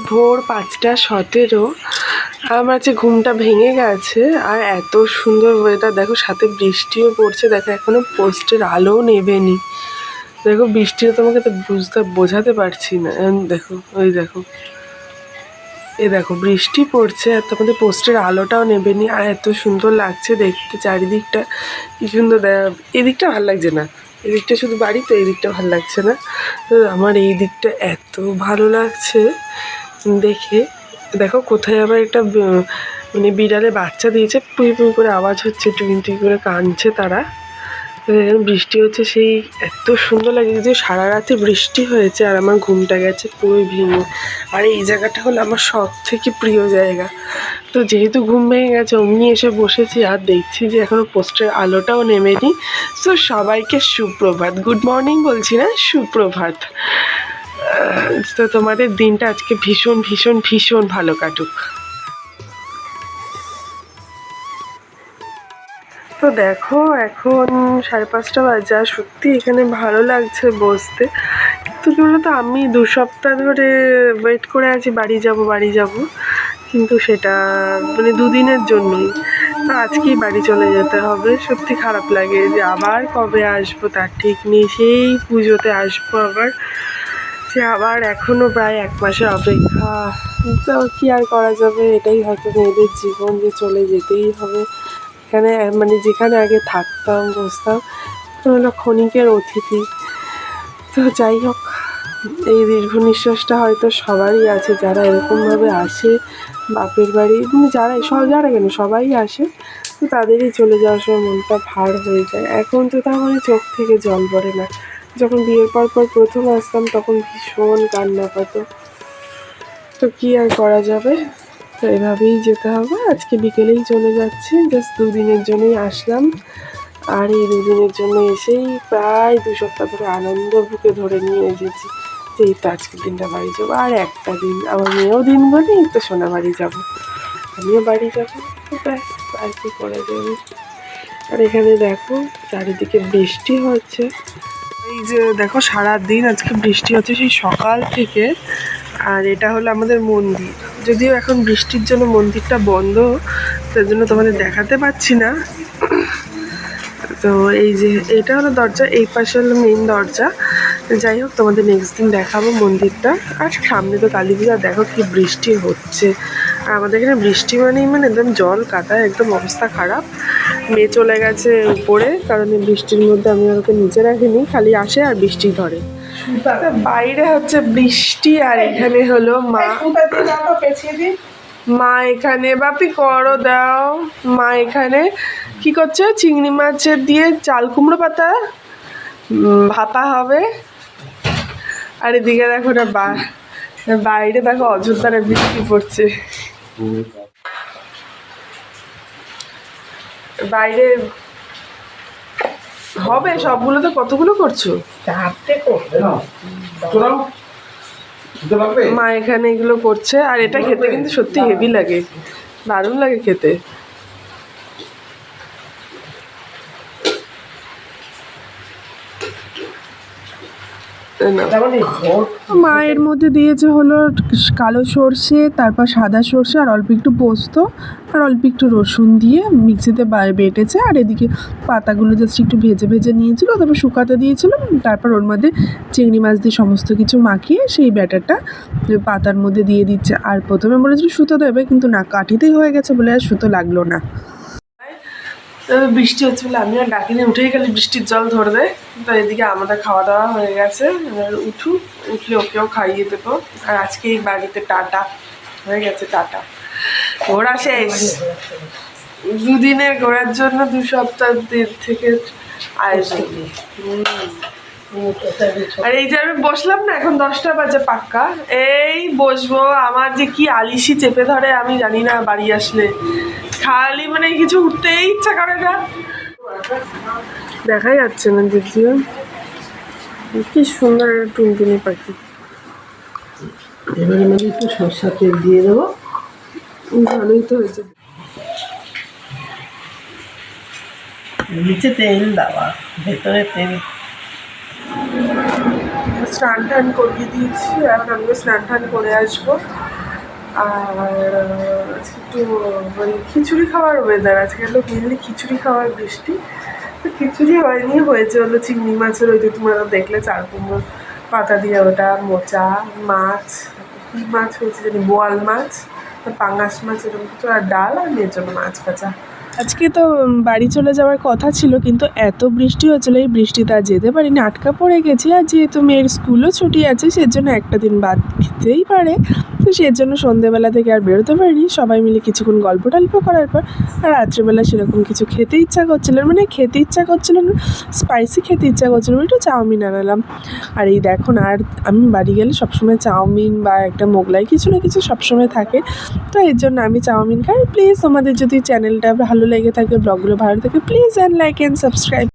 ভোর 5:17। আমার যে ঘুমটা ভেঙে গেছে, আর এত সুন্দর ওয়েদার দেখো, সাথে বৃষ্টিও পড়ছে। দেখো এখনো পোস্টের আলোও নেবেনি। দেখো বৃষ্টিও তোমাকে তো বোঝাতে পারছি না। দেখো ওই দেখো, এ দেখো বৃষ্টি পড়ছে আর তোমাদের পোস্টের আলোটাও নেবেনি। আর এত সুন্দর লাগছে দেখতে চারিদিকটা, কি সুন্দর। এদিকটা ভালো লাগছে না, এদিকটা শুধু বাড়ি তো, এই দিকটা ভালো লাগছে না। তো আমার এই দিকটা এত ভালো লাগছে দেখে। দেখো কোথায় আবার একটা মানে বিড়ালে বাচ্চা দিয়েছে, পুই পুই করে আওয়াজ হচ্ছে, টুই টুই করে কাঁদছে তারা। বৃষ্টি হচ্ছে, সেই এত সুন্দর লাগে যে সারা রাতে বৃষ্টি হয়েছে আর আমার ঘুমটা গেছে পুরোই ভেঙে। আর এই জায়গাটা হলো আমার সব থেকে প্রিয় জায়গা। তো যেহেতু ঘুম ভেঙে গেছে, অমনি এসে বসেছি আর দেখছি যে এখনও পোস্টের আলোটাও নেমেনি। সো সবাইকে সুপ্রভাত, গুড মর্নিং বলছি না, সুপ্রভাত। তো তোমাদের দিনটা আজকে ভীষণ ভীষণ ভীষণ ভালো কাটুক। তো দেখো এখন 5:30 বাজে, আর সত্যি এখানে ভালো লাগছে বসতে। কিন্তু কি বলতো, আমি 2 সপ্তাহ ধরে ওয়েট করে আছি বাড়ি যাব, কিন্তু সেটা মানে 2 দিনের জন্যই। তো আজকেই বাড়ি চলে যেতে হবে। সত্যি খারাপ লাগে যে আবার কবে আসবো তার ঠিক নেই। সেই পুজোতে আসবো আবার, সে আবার এখনও প্রায় 1 মাসের অপেক্ষা। তো কী আর করা যাবে, এটাই হয়তো মেয়েদের জীবন, যে চলে যেতেই হবে। এখানে মানে যেখানে আগে থাকতাম বসতাম, তো হলো ক্ষণিকের অতিথি। তো যাই হোক, এই দীর্ঘ নিঃশ্বাসটা হয়তো সবারই আছে, যারা এরকমভাবে আসে বাপের বাড়ি, মানে যারা কেন সবাই আসে। তো তাদেরই চলে যাওয়ার সময় মনটা ভার হয়ে যায়। এখন তো তার মানে চোখ থেকে জল পড়ে না। যখন বিয়ের পর প্রথম আসতাম তখন ভীষণ কান্না পাতো। তো কী আর করা যাবে, তো এভাবেই যেতে হবে। আজকে বিকেলেই চলে যাচ্ছি, জাস্ট 2 দিনের জন্যই আসলাম। আর এই 2 দিনের জন্য এসেই প্রায় 2 সপ্তাহ ধরে আনন্দ বুকে ধরে নিয়ে এসেছি যে এই তো আজকের দিনটা বাড়ি যাবো। আর একটা দিন, আমার মেয়েও দিন বলি তো সোনা বাড়ি যাবো, আমিও বাড়ি যাবো। ব্যাস, আর কি করা যাবে। আর এখানে দেখো চারিদিকে বৃষ্টি হচ্ছে। এই যে দেখো সারাদিন আজকে বৃষ্টি হচ্ছে সেই সকাল থেকে। আর এটা হলো আমাদের মন্দির, যদিও এখন বৃষ্টির জন্য মন্দিরটা বন্ধ, তার জন্য তোমাদের দেখাতে পাচ্ছি না। তো এই যে এটা হলো দরজা, এই পাশে হলো মেন দরজা। যাই হোক, তোমাদের নেক্সট দিন দেখাবো মন্দিরটা। আর সামনে তো কালী পূজা, দেখো কি বৃষ্টি হচ্ছে। আর আমাদের এখানে বৃষ্টি মানেই মানে একদম জল কাদা, একদম অবস্থা খারাপ। মেয়ে চলে গেছে উপরে, কারণ এই বৃষ্টির মধ্যে আমি আর ওকে নিচে রাখিনি, খালি আসে আর বৃষ্টি ধরে। বাইরে হচ্ছে বৃষ্টি, আর এখানে হলো মা এখানে বাপি করো দাও। মা এখানে কি করছে, চিংড়ি মাছের দিয়ে চাল কুমড়ো পাতা ভাপা হবে। আর এদিকে দেখো না বাইরে দেখো অযোধ্যারে বৃষ্টি পড়ছে। বাইরে হবে সবগুলো, তো কতগুলো করছো? 4টে করবে। মা এখানে এগুলো করছে। আর এটা খেতে কিন্তু সত্যি হেভি লাগে, দারুণ লাগে খেতে। মায়ের মধ্যে দিয়েছে হলো কালো সর্ষে, তারপর সাদা সর্ষে, আর অল্প একটু পোস্ত, আর অল্প একটু রসুন দিয়ে মিক্সিতে বেটেছে। আর এদিকে পাতাগুলো জাস্ট একটু ভেজে ভেজে নিয়েছিল, তারপর শুকাতে দিয়েছিল। তারপর ওর মধ্যে চিংড়ি মাছ দিয়ে সমস্ত কিছু মাখিয়ে সেই ব্যাটারটা পাতার মধ্যে দিয়ে দিচ্ছে। আর প্রথমে বলেছিল সুতো দেবে, কিন্তু না, কাঠিতেই হয়ে গেছে বলে আর সুতো লাগলো না। বৃষ্টি হচ্ছে বলে আমি আর ডাকিনি, উঠেই গেলে বৃষ্টির জল ধরবে। তো এদিকে আমাদের খাওয়া দাওয়া হয়ে গেছে, উঠলে ওকেও খাইয়ে দেবো। আর আজকে এই বাড়িতে টাটা হয়ে গেছে, টাটা ঘোরা শেষ। 2 দিনের ঘোরার জন্য 2 সপ্তাহ থেকে আয়োজন। আর এই যে আমি বসলাম না, এখন 10টা বাজে পাক্কা, এই বসবো। আমার যে কি আলিশি চেপে ধরে আমি জানি না, বাড়ি আসলে খালি মানে কিছু উঠতেই ইচ্ছা করে না। দেখা যাচ্ছে না যদিও, কি সুন্দর একটা টুনটুনি পাখি। এবারে মানে একটু সরষা তেল দিয়ে দেবো, ভালোই তো হয়েছে। নিচে তেল দেওয়া, ভেতরে তেল। স্নান টান করিয়ে দিয়েছি, এখন আমি স্নান টান করে আসবো। আর আজকে একটু মানে খিচুড়ি খাওয়ার ওয়েদার, আজকে হলো মেনলি খিচুড়ি খাওয়ার বৃষ্টি। তো খিচুড়ি হয়নি, হয়েছে হলো চিংড়ি মাছের ওই যে তোমরা দেখলে 4 কুমড়ো পাতা দিয়ে ওটা, মোচা মাছ, কী মাছ হয়েছে জানি, বোয়াল মাছ, পাঙাশ মাছ এরকম কিছু, আর ডাল, আর মেয়ের জন্য মাছ ভাজা। আজকে তো বাড়ি চলে যাওয়ার কথা ছিল, কিন্তু এত বৃষ্টি হচ্ছিলো, এই বৃষ্টিতে আর যেতে পারিনি, আটকা পড়ে গেছি। আর যেহেতু মেয়ের স্কুলও ছুটি আছে, সেজন্য একটা দিন বাদ খেতেই পারে, তো সেজন্য সন্ধেবেলা থেকে আর বেরোতে পারিনি। সবাই মিলে কিছুক্ষণ গল্প টল্প করার পর আর রাত্রেবেলা সেরকম কিছু খেতে ইচ্ছা করছিল না, মানে খেতে ইচ্ছা করছিল না, স্পাইসি খেতে ইচ্ছা করছিল, একটু চাউমিন আনালাম। আর এই দেখো না, আর আমি বাড়ি গেলে সবসময় চাউমিন বা একটা মোগলাই কিছু না কিছু সবসময় থাকে, তো এর জন্য আমি চাউমিন খাই। প্লিজ তোমাদের যদি চ্যানেলটা ভালো লেগে থাকে, ব্লগগুলো ভালো থাকে, প্লিজ লাইক অ্যান্ড সাবস্ক্রাইব।